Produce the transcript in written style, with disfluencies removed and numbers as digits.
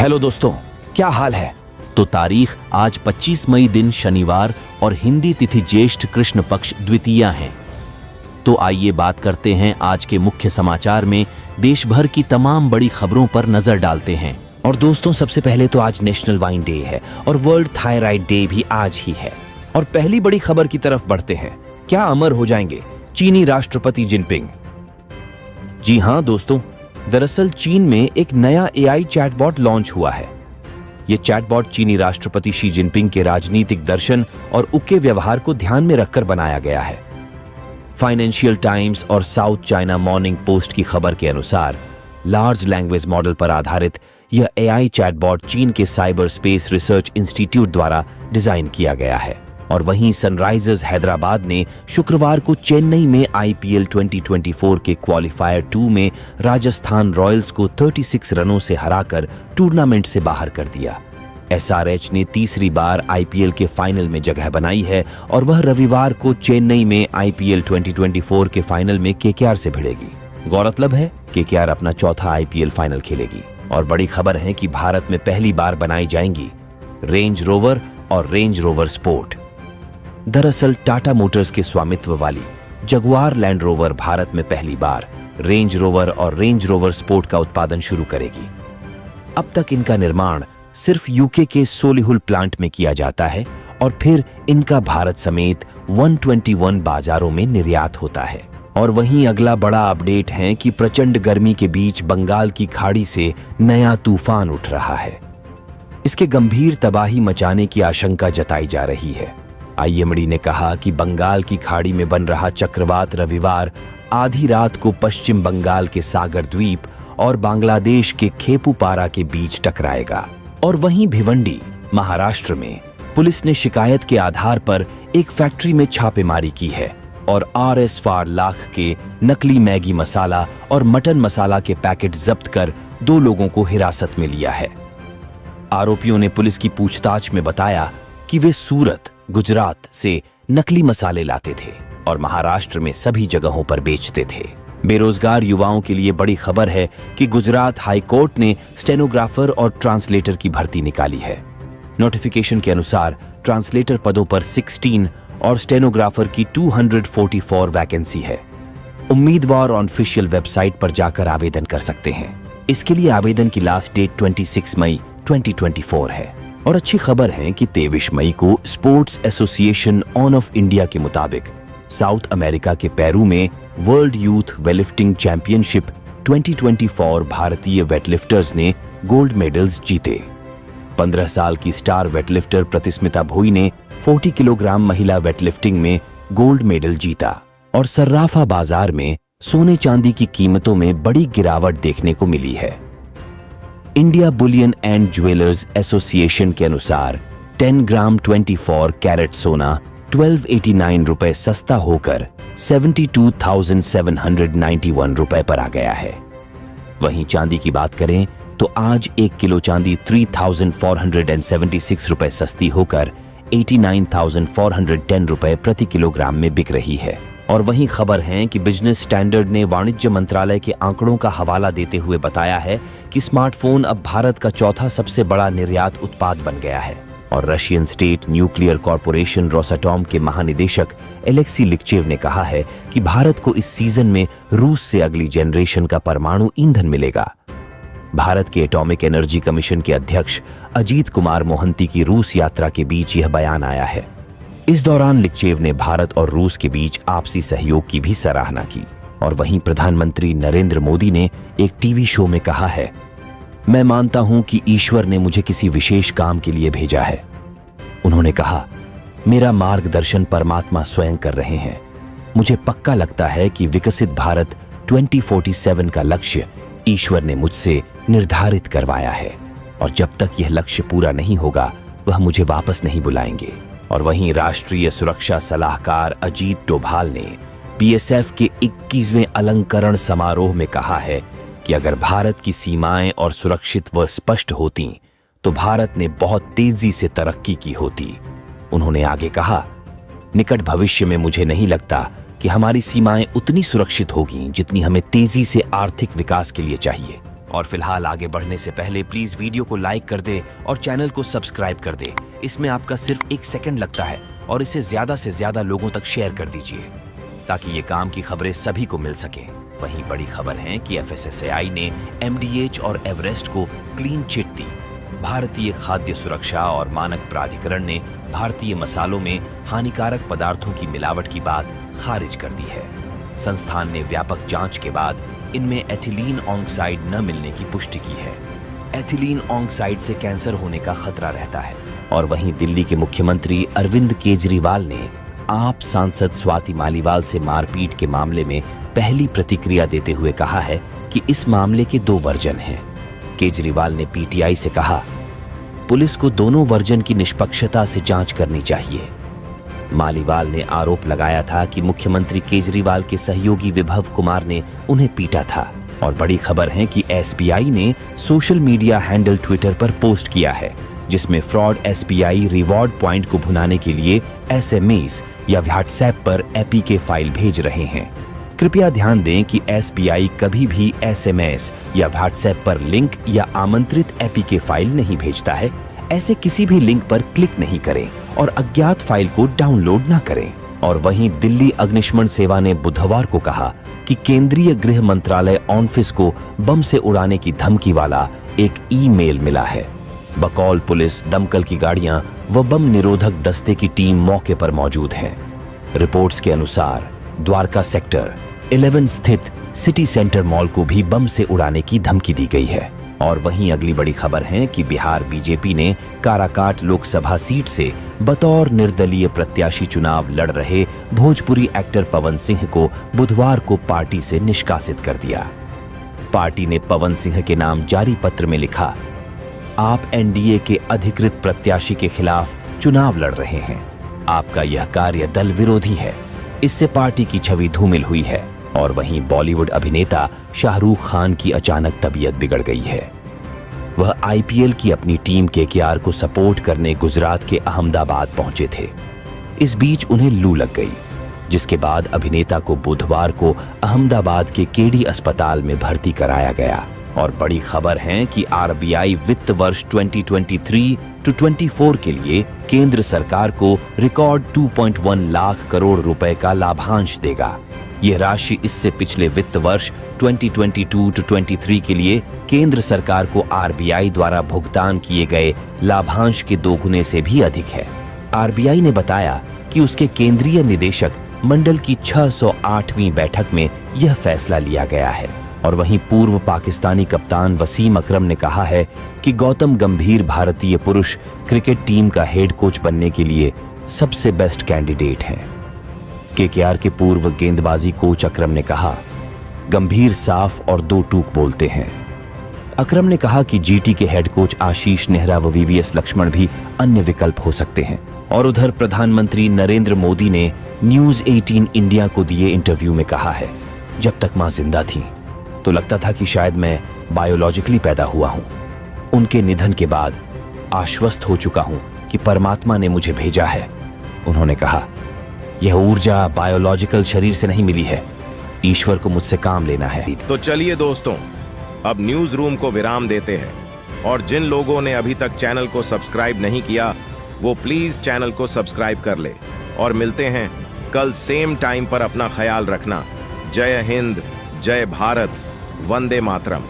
Hello दोस्तों, क्या हाल है। तो तारीख आज 25 मई दिन शनिवार और हिंदी तिथि ज्येष्ठ कृष्ण पक्ष द्वितीया है। तो आइए बात करते हैं आज के मुख्य समाचार में देश भर की तमाम बड़ी खबरों पर नजर डालते हैं। और दोस्तों, सबसे पहले तो आज नेशनल वाइन डे है और वर्ल्ड थायराइड डे भी आज ही है। और पहली बड़ी खबर की तरफ बढ़ते हैं। क्या अमर हो जाएंगे चीनी राष्ट्रपति जिनपिंग? जी हां दोस्तों, दरअसल चीन में एक नया एआई चैटबॉट लॉन्च हुआ है। यह चैटबॉट चीनी राष्ट्रपति शी जिनपिंग के राजनीतिक दर्शन और उके व्यवहार को ध्यान में रखकर बनाया गया है। फाइनेंशियल टाइम्स और साउथ चाइना मॉर्निंग पोस्ट की खबर के अनुसार लार्ज लैंग्वेज मॉडल पर आधारित यह एआई चैटबॉट चीन के साइबर स्पेस रिसर्च इंस्टीट्यूट द्वारा डिजाइन किया गया है। और वहीं सनराइजर्स हैदराबाद ने शुक्रवार को चेन्नई में आईपीएल 2024 के क्वालिफायर 2 में राजस्थान रॉयल्स को 36 रनों से हराकर टूर्नामेंट से बाहर कर दिया। एसआरएच ने तीसरी बार आईपीएल के फाइनल में जगह बनाई है और वह रविवार को चेन्नई में आईपीएल 2024 के फाइनल में केकेआर से भिड़ेगी। गौरतलब है केकेआर अपना चौथा आईपीएल फाइनल खेलेगी। और बड़ी खबर है कि भारत में पहली बार बनाई जाएंगी रेंज रोवर और रेंज रोवर स्पोर्ट। दरअसल टाटा मोटर्स के स्वामित्व वाली जगुआर लैंड रोवर भारत में पहली बार रेंज रोवर और रेंज रोवर स्पोर्ट का उत्पादन शुरू करेगी। अब तक इनका निर्माण सिर्फ यूके के सोलिहुल प्लांट में किया जाता है और फिर इनका भारत समेत 121 बाजारों में निर्यात होता है। और वहीं अगला बड़ा अपडेट है कि प्रचंड गर्मी के बीच बंगाल की खाड़ी से नया तूफान उठ रहा है। इसके गंभीर तबाही मचाने की आशंका जताई जा रही है। आईएमडी ने कहा कि बंगाल की खाड़ी में बन रहा चक्रवात रविवार आधी रात को पश्चिम बंगाल के सागर द्वीप और बांग्लादेश के खेपुपारा के बीच टकराएगा। और वहीं भिवंडी महाराष्ट्र में पुलिस ने शिकायत के आधार पर एक फैक्ट्री में छापेमारी की है और RS फॉर लाख के नकली मैगी मसाला और मटन मसाला के पैकेट जब्त कर 2 लोगों को हिरासत में लिया है। आरोपियों ने पुलिस की पूछताछ में बताया कि वे सूरत, गुजरात से नकली मसाले लाते थे और महाराष्ट्र में सभी जगहों पर बेचते थे। बेरोजगार युवाओं के लिए बड़ी खबर है कि गुजरात हाई कोर्ट ने स्टेनोग्राफर और ट्रांसलेटर की भर्ती निकाली है। नोटिफिकेशन के अनुसार ट्रांसलेटर पदों पर 16 और स्टेनोग्राफर की 244 वैकेंसी है। उम्मीदवार ऑफिशियल वेबसाइट पर जाकर आवेदन कर सकते हैं। इसके लिए आवेदन की लास्ट डेट 26 मई 2024 है। और अच्छी खबर है कि 23 मई को sports association on off India के मुताबिक साउथ अमेरिका के पेरू में वर्ल्ड यूथ वेटलिफ्टिंग चैंपियनशिप 2024 भारतीय वेटलिफ्टर्स ने गोल्ड मेडल्स जीते। 15 साल की स्टार वेटलिफ्टर प्रतिस्मिता भोई ने 40 किलोग्राम महिला वेटलिफ्टिंग में गोल्ड मेडल जीता। और सर्राफा बाजार में सोने चांदी की कीमतों में बड़ी गिरावट देखने को मिली है। India Boolean and jewellers association के अनुसार 10 ग्राम 24 कैरेट सोना 1289 रुपए सस्ता होकर 72,791 रुपए पर आ गया है। वहीं चांदी की बात करें तो आज 1 किलो चांदी 3,476 रुपए सस्ती होकर 89,410 रुपए प्रति किलोग्राम में बिक रही है। और वहीं खबर है कि बिजनेस स्टैंडर्ड ने वाणिज्य मंत्रालय के आंकड़ों का हवाला देते हुए बताया है कि स्मार्टफोन अब भारत का चौथा सबसे बड़ा निर्यात उत्पाद बन गया है। और Russian state nuclear corporation Rosatom के महानिदेशक एलेक्सी लिक्चेव ने कहा है कि भारत को इस सीजन में रूस से अगली जनरेशन का परमाणु ईंधन मिलेगा। भारत के एटॉमिक एनर्जी कमीशन के अध्यक्ष अजीत कुमार मोहंती की रूस यात्रा के बीच यह बयान आया है। इस दौरान लिक्चेव ने भारत और रूस के बीच आपसी सहयोग की भी सराहना की। और वहीं प्रधानमंत्री नरेंद्र मोदी ने एक टीवी शो में कहा है, मैं मानता हूं कि ईश्वर ने मुझे किसी विशेष काम के लिए भेजा है। उन्होंने कहा, मेरा मार्गदर्शन परमात्मा स्वयं कर रहे हैं। मुझे पक्का लगता है कि विकसित भारत 2047 का लक्ष्य ईश्वर ने मुझसे निर्धारित करवाया है और जब तक यह लक्ष्य पूरा नहीं होगा वह मुझे वापस नहीं बुलाएंगे। और वहीं राष्ट्रीय सुरक्षा सलाहकार अजीत डोभाल ने बीएसएफ के 21वें अलंकरण समारोह में कहा है कि अगर भारत की सीमाएं और सुरक्षित व स्पष्ट होती तो भारत ने बहुत तेजी से तरक्की की होती। उन्होंने आगे कहा, निकट भविष्य में मुझे नहीं लगता कि हमारी सीमाएं उतनी सुरक्षित होगी जितनी हमें तेजी से आर्थिक विकास के लिए चाहिए। और फिलहाल आगे बढ़ने से पहले प्लीज वीडियो को लाइक कर दे और चैनल को सब्सक्राइब कर दे। इसमें आपका सिर्फ 1 सेकंड लगता है और इसे ज्यादा से ज्यादा लोगों तक शेयर कर दीजिए ताकि ये काम की खबरें सभी को मिल सके। वहीं बड़ी खबर है कि FSSAI ने MDH और एवरेस्ट को क्लीन चिट दी। भारतीय खाद्य सुरक्षा और मानक प्राधिकरण ने भारतीय मसालों में हानिकारक पदार्थों की मिलावट की बात खारिज कर दी है। संस्थान ने व्यापक जांच के बाद इनमें एथिलीन ऑक्साइड न मिलने की पुष्टि की है। एथिलीन ऑक्साइड से कैंसर होने का खतरा रहता है। और वहीं दिल्ली के मुख्यमंत्री अरविंद केजरीवाल ने आप सांसद स्वाति मालीवाल से मारपीट के मामले में पहली प्रतिक्रिया देते हुए कहा है कि इस मामले के 2 वर्जन हैं। केजरीवाल ने PTI से कहा, पुलिस को दोनों वर्जन की निष्पक्षता से जांच करनी चाहिए। मालीवाल ने आरोप लगाया था कि मुख्यमंत्री केजरीवाल के सहयोगी विभव कुमार ने उन्हें पीटा था। और बड़ी खबर है कि SBI ने सोशल मीडिया हैंडल ट्विटर पर पोस्ट किया है जिसमें फ्रॉड SBI रिवॉर्ड पॉइंट को भुनाने के लिए SMS या व्हाट्सएप पर APK फाइल भेज रहे हैं। कृपया ध्यान दें कि SBI कभी भी SMS या व्हाट्सएप पर लिंक या आमंत्रित APK फाइल नहीं भेजता है। ऐसे किसी भी लिंक पर क्लिक नहीं करें और अज्ञात फाइल को डाउनलोड ना करें। और वहीं दिल्ली अग्निशमन सेवा ने बुधवार को कहा कि केंद्रीय गृह मंत्रालय ऑफिस को बम से उड़ाने की धमकी वाला एक ईमेल मिला है। बकौल पुलिस, दमकल की गाड़ियां व बम निरोधक दस्ते की टीम मौके पर मौजूद हैं। रिपोर्ट्स के अनुसार द्वारका सेक्टर 11 स्थित सिटी सेंटर मॉल को भी बम से उड़ाने की धमकी दी गई है। और वहीं अगली बड़ी खबर है कि बिहार बीजेपी ने काराकाट लोकसभा सीट से बतौर निर्दलीय प्रत्याशी चुनाव लड़ रहे भोजपुरी एक्टर पवन सिंह को बुधवार को पार्टी से निष्कासित कर दिया। पार्टी ने पवन सिंह के नाम जारी पत्र में लिखा, आप NDA के अधिकृत प्रत्याशी के खिलाफ चुनाव लड़ रहे हैं। आपका यह कार्य दल विरोधी है। इससे पार्टी की छवि धूमिल हुई है। और वहीं बॉलीवुड अभिनेता शाहरुख खान की अचानक तबीयत बिगड़ गई है। वह IPL की अपनी टीम KKR को सपोर्ट करने गुजरात के अहमदाबाद पहुंचे थे। इस बीच उन्हें लू लग गई, जिसके बाद अभिनेता को बुधवार को अहमदाबाद के KD अस्पताल में भर्ती कराया गया। और बड़ी खबर है कि RBI वित्त वर्ष 2023-24 के लिए केंद्र सरकार को रिकॉर्ड 2.1 लाख करोड़ रुपए का लाभांश देगा। यह राशि इससे पिछले वित्त वर्ष 2022-23 के लिए केंद्र सरकार को RBI द्वारा भुगतान किए गए लाभांश के 2 गुने से भी अधिक है। RBI ने बताया कि उसके केंद्रीय निदेशक मंडल की 608वीं बैठक में यह फैसला लिया गया है। और वहीं पूर्व पाकिस्तानी कप्तान वसीम अकरम ने कहा है कि गौतम गंभीर भारतीय पुरुष क्रिकेट टीम का हेड कोच बनने के लिए सबसे बेस्ट कैंडिडेट हैं। KKR के पूर्व गेंदबाजी कोच अकरम ने कहा, गंभीर साफ और 2 टूक बोलते हैं। अकरम ने कहा कि GT के हेड कोच आशीष नेहरा व VVS लक्ष्मण भी अन्य विकल्प हो सकते हैं। और उधर प्रधानमंत्री नरेंद्र मोदी ने न्यूज 18 इंडिया को दिए इंटरव्यू में कहा है, जब तक मां जिंदा थी तो लगता था कि शायद मैं बायोलॉजिकली पैदा हुआ हूं। उनके निधन के बाद आश्वस्त हो चुका हूं कि परमात्मा ने मुझे भेजा है। उन्होंने कहा, यह ऊर्जा बायोलॉजिकल शरीर से नहीं मिली है, ईश्वर को मुझसे काम लेना है। तो चलिए दोस्तों, अब न्यूज रूम को विराम देते हैं। और जिन लोगों ने अभी तक चैनल को सब्सक्राइब नहीं किया वो प्लीज चैनल को सब्सक्राइब कर ले। और मिलते हैं कल सेम टाइम पर। अपना ख्याल रखना। जय हिंद, जय भारत, वंदे मातरम।